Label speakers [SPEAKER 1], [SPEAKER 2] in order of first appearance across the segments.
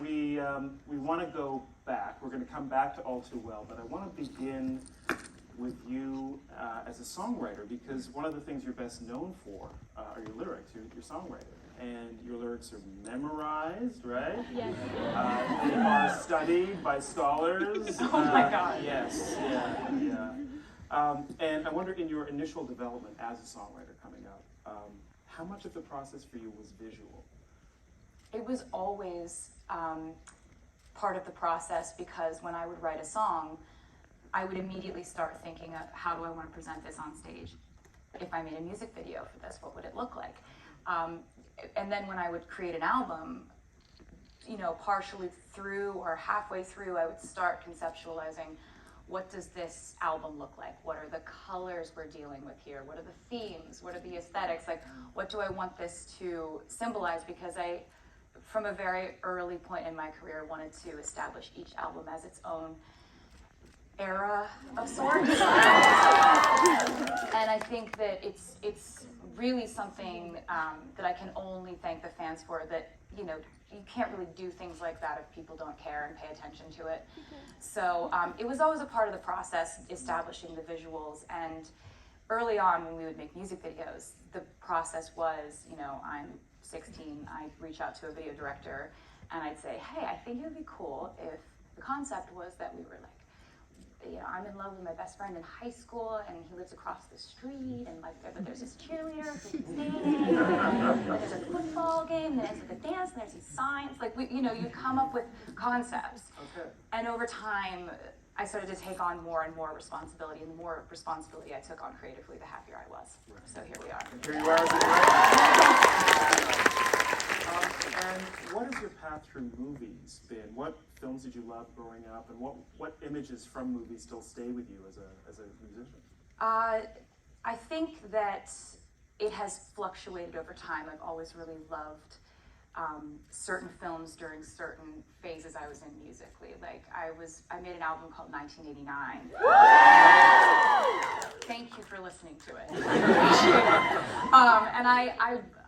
[SPEAKER 1] we want to go back. We're going to come back to All Too Well, but I want to begin with you as a songwriter, because one of the things you're best known for are your lyrics. You're a songwriter, and your lyrics are memorized, right?
[SPEAKER 2] Yes.
[SPEAKER 1] They are studied by scholars.
[SPEAKER 2] Oh my God.
[SPEAKER 1] Yes, yeah. And I wonder, in your initial development as a songwriter coming up, how much of the process for you was visual?
[SPEAKER 2] It was always part of the process, because when I would write a song, I would immediately start thinking of how do I want to present this on stage? If I made a music video for this, what would it look like? And then when I would create an album, you know, partially through or halfway through, I would start conceptualizing, what does this album look like? What are the colors we're dealing with here? What are the themes? What are the aesthetics? Like, what do I want this to symbolize? Because I, from a very early point in my career, wanted to establish each album as its own era of sorts. And I think that it's really something that I can only thank the fans for, that, you know, you can't really do things like that if people don't care and pay attention to it. So it was always a part of the process, establishing the visuals. And early on, when we would make music videos, the process was, you know, I'm 16, I'd reach out to a video director and I'd say, hey, I think it would be cool if the concept was that we were like, you know, I'm in love with my best friend in high school, and he lives across the street, and like, but there's this cheerleader who's dating, and there's a football game, and there's like a dance, and there's these signs. Like, you know, you come up with concepts,
[SPEAKER 1] Okay.
[SPEAKER 2] and over time, I started to take on more and more responsibility, and the more responsibility I took on creatively, the happier I was. Right. So here we are.
[SPEAKER 1] Here you are. And what has your path through movies been? What films did you love growing up, and what images from movies still stay with you as a musician?
[SPEAKER 2] I think that it has fluctuated over time. I've always really loved certain films during certain phases I was in musically. Like I made an album called 1989. Thank you for listening to it. And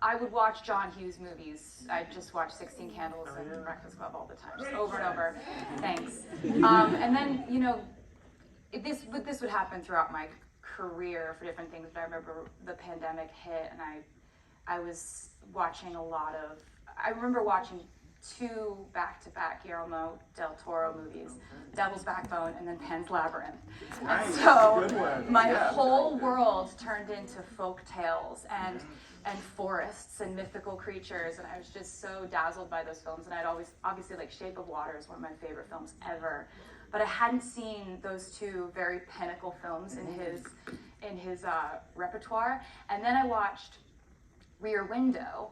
[SPEAKER 2] I would watch John Hughes movies. I just watched 16 Candles and Breakfast Club all the time, just over and over. Thanks. And then, you know, this would happen throughout my career for different things, but I remember the pandemic hit, and I was watching a lot of, I remember watching 2 back-to-back Guillermo del Toro movies, Devil's Backbone and then Pan's Labyrinth.
[SPEAKER 1] Nice.
[SPEAKER 2] And so
[SPEAKER 1] Good one.
[SPEAKER 2] my whole world turned into folk tales and forests and mythical creatures, and I was just so dazzled by those films. And I'd always, obviously, like Shape of Water is one of my favorite films ever, but I hadn't seen those 2 very pinnacle films in his repertoire. And then I watched Rear Window,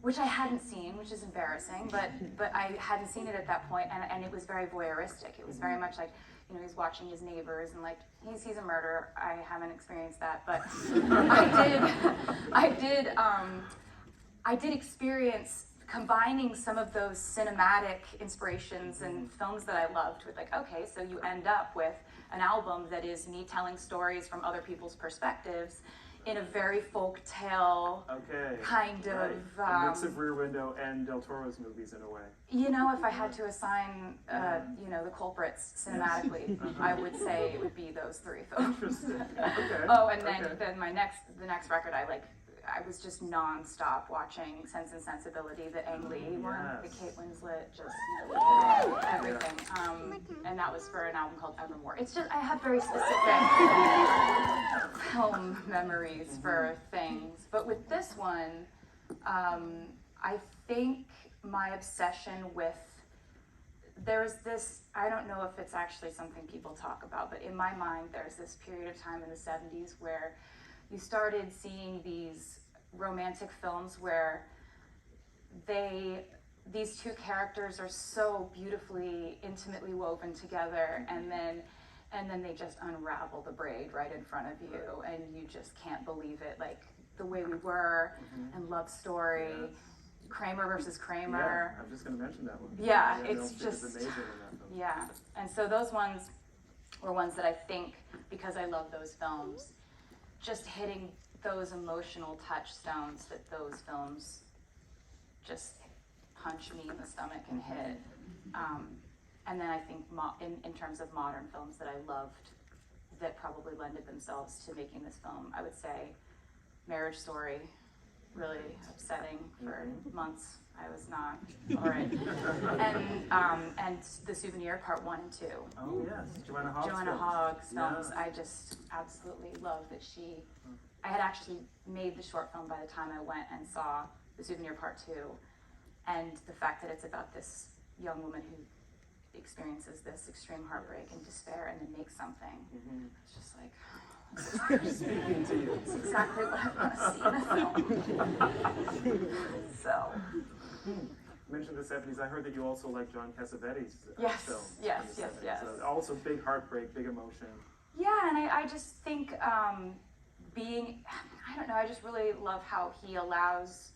[SPEAKER 2] which I hadn't seen, which is embarrassing, but I hadn't seen it at that point, and it was very voyeuristic. It was very much like, you know, he's watching his neighbors, and like, he sees a murder. I haven't experienced that, but I did experience combining some of those cinematic inspirations and films that I loved with, like, okay, so you end up with an album that is me telling stories from other people's perspectives in a very folk tale kind of...
[SPEAKER 1] A mix of Rear Window and Del Toro's movies in a way.
[SPEAKER 2] You know, if I had to assign, you know, the culprits cinematically, I would say it would be those 3 films.
[SPEAKER 1] Interesting. Okay.
[SPEAKER 2] Oh, and then the next record, I was just non-stop watching Sense and Sensibility, the Ang Lee one, the Kate Winslet, just everything. And that was for an album called Evermore. It's just, I have very specific film memories for things. But with this one, I think my obsession with, there's this, I don't know if it's actually something people talk about, but in my mind, there's this period of time in the 70s where you started seeing these romantic films where these 2 characters are so beautifully, intimately woven together, and then they just unravel the braid right in front of you, and you just can't believe it. Like The Way We Were, and Love Story, Kramer versus Kramer.
[SPEAKER 1] Yeah, I'm just going to mention that one.
[SPEAKER 2] Yeah, it's just
[SPEAKER 1] amazing in that film.
[SPEAKER 2] Yeah, and so those ones were ones that I think, because I love those films, just hitting those emotional touchstones that those films just punch me in the stomach and hit. And then I think in terms of modern films that I loved that probably lended themselves to making this film, I would say Marriage Story, really upsetting for months. I was not all right. And The Souvenir Part 1 and 2.
[SPEAKER 1] Oh yes, Joanna Hogg's
[SPEAKER 2] Joanna
[SPEAKER 1] films.
[SPEAKER 2] Hogg's films.
[SPEAKER 1] Yeah.
[SPEAKER 2] I just absolutely love that she. I had actually made the short film by the time I went and saw The Souvenir Part 2, and the fact that it's about this young woman who experiences this extreme heartbreak and despair and then makes something. It's just like.
[SPEAKER 1] Speaking to you.
[SPEAKER 2] It's exactly what I want to see in a film. So.
[SPEAKER 1] You mentioned the 70s. I heard that you also like John Cassavetes'
[SPEAKER 2] Yes,
[SPEAKER 1] films
[SPEAKER 2] yes,
[SPEAKER 1] from the
[SPEAKER 2] yes,
[SPEAKER 1] 70s.
[SPEAKER 2] yes.
[SPEAKER 1] So also big heartbreak, big emotion.
[SPEAKER 2] Yeah, and I just think I don't know, I just really love how he allows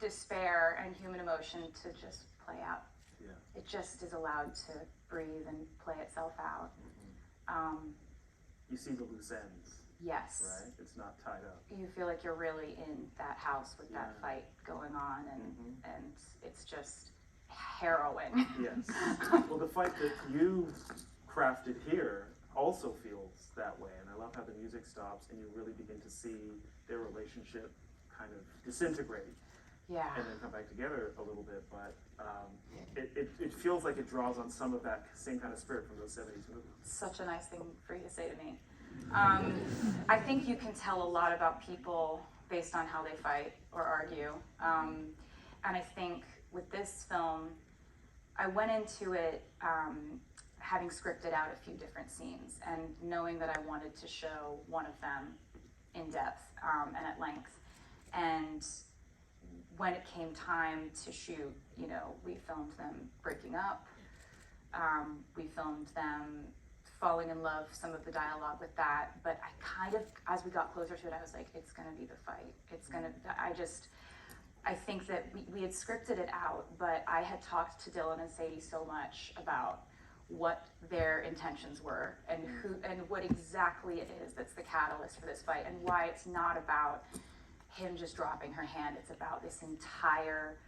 [SPEAKER 2] despair and human emotion to just play out.
[SPEAKER 1] Yeah.
[SPEAKER 2] It just is allowed to breathe and play itself out.
[SPEAKER 1] You see the loose ends,
[SPEAKER 2] Yes.
[SPEAKER 1] right? It's not tied up.
[SPEAKER 2] You feel like you're really in that house with that
[SPEAKER 1] Yeah.
[SPEAKER 2] fight going on, and it's just harrowing.
[SPEAKER 1] Yes. Well, the fight that you crafted here also feels that way, and I love how the music stops and you really begin to see their relationship kind of disintegrate
[SPEAKER 2] Yeah.
[SPEAKER 1] and then come back together a little bit, but it feels like it draws on some of that same kind of spirit from those 70s movies.
[SPEAKER 2] Such a nice thing for you to say to me. I think you can tell a lot about people based on how they fight or argue. And I think with this film, I went into it having scripted out a few different scenes and knowing that I wanted to show one of them in depth and at length. And when it came time to shoot, you know, we filmed them breaking up. We filmed them falling in love, some of the dialogue with that. But I kind of, as we got closer to it, I was like, it's gonna be the fight. It's gonna, I think that we had scripted it out, but I had talked to Dylan and Sadie so much about what their intentions were and what exactly it is that's the catalyst for this fight and why it's not about him just dropping her hand. It's about this entire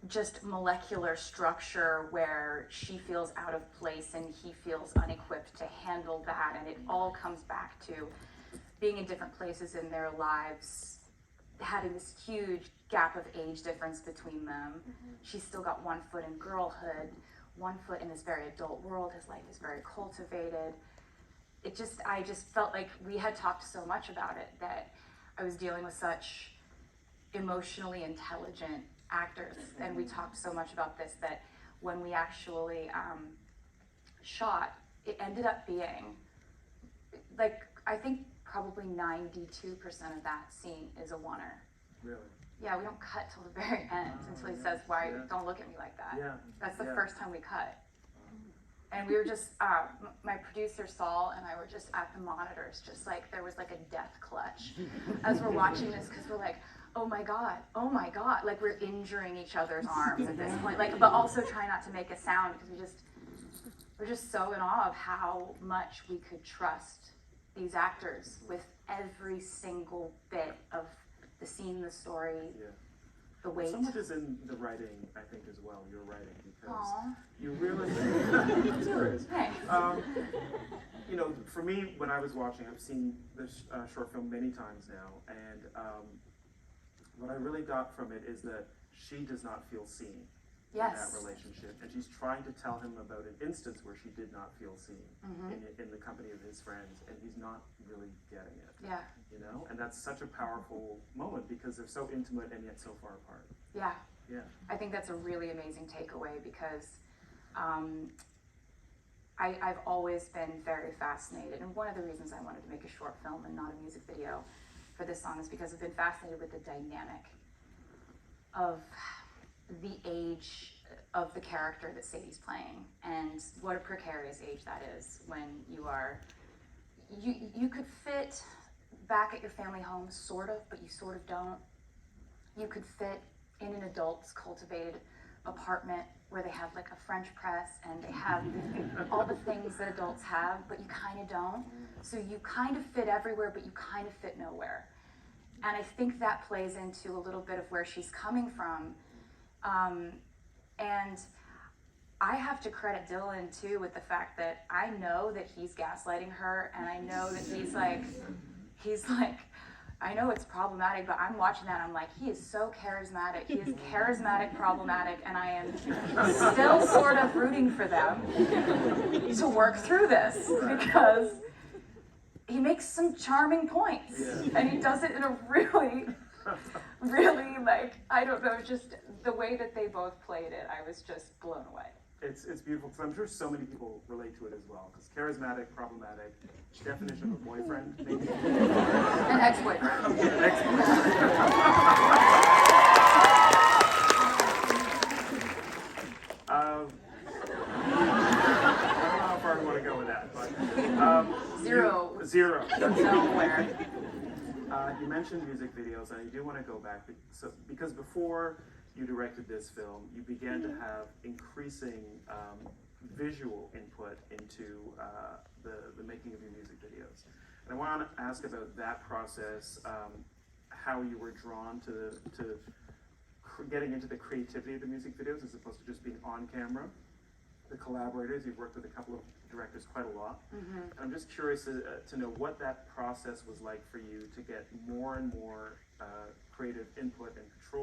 [SPEAKER 2] just molecular structure where she feels out of place and he feels unequipped to handle that, and it all comes back to being in different places in their lives, having this huge gap of age difference between them. She's still got 1 foot in girlhood, 1 foot in this very adult world. His life is very cultivated. I just felt like we had talked so much about it, that I was dealing with such emotionally intelligent actors, and we talked so much about this that when we actually shot, it ended up being like, I think probably 92% of that scene is a oneer.
[SPEAKER 1] Really?
[SPEAKER 2] Yeah, we don't cut till the very end until he says, "Why don't look at me like that?"
[SPEAKER 1] Yeah.
[SPEAKER 2] That's the first time we cut. And we were just, my producer Saul and I were just at the monitors, just like there was like a death clutch as we're watching this, because we're like, oh my God, like we're injuring each other's arms at this point, like, but also trying not to make a sound, because we're just so in awe of how much we could trust these actors with every single bit of the scene, the story, the weight.
[SPEAKER 1] So much is in the writing, I think, as well, your writing, because
[SPEAKER 2] Aww.
[SPEAKER 1] you really, I'm serious.
[SPEAKER 2] Thanks.
[SPEAKER 1] You know, for me, when I was watching, I've seen this short film many times now, and what I really got from it is that she does not feel seen in that relationship, and she's trying to tell him about an instance where she did not feel seen in the company of his friends, and he's not really getting it.
[SPEAKER 2] Yeah.
[SPEAKER 1] You know, and that's such a powerful moment because they're so intimate and yet so far apart.
[SPEAKER 2] Yeah.
[SPEAKER 1] Yeah.
[SPEAKER 2] I think that's a really amazing takeaway, because I've always been very fascinated, and one of the reasons I wanted to make a short film and not a music video for this song is because I've been fascinated with the dynamic of the age of the character that Sadie's playing, and what a precarious age that is when you could fit back at your family home, sort of, but you sort of don't. You could fit in an adult's cultivated apartment where they have like a French press and they have all the things that adults have, but you kind of don't. So you kind of fit everywhere, but you kind of fit nowhere. And I think that plays into a little bit of where she's coming from. And I have to credit Dylan too with the fact that I know that he's gaslighting her, and I know that he's like, I know it's problematic, but I'm watching that and I'm like, he is so charismatic. He is charismatic, problematic, and I am still sort of rooting for them to work through this because he makes some charming points, and he does it in a really, really, like, I don't know, just the way that they both played it, I was just blown away.
[SPEAKER 1] It's beautiful, because I'm sure so many people relate to it as well, because charismatic, problematic, definition of a boyfriend, maybe.
[SPEAKER 2] An ex-boyfriend.
[SPEAKER 1] An ex-boyfriend. I don't know how far we want to go with that, but
[SPEAKER 2] Zero.
[SPEAKER 1] Zero.
[SPEAKER 2] Nowhere.
[SPEAKER 1] You mentioned music videos, and I do want to go back, because before you directed this film, you began to have increasing visual input into the making of your music videos. And I want to ask about that process, how you were drawn to getting into the creativity of the music videos as opposed to just being on camera. The collaborators, you've worked with a couple of directors quite a lot. And I'm just curious to know what that process was like for you to get more and more creative input and control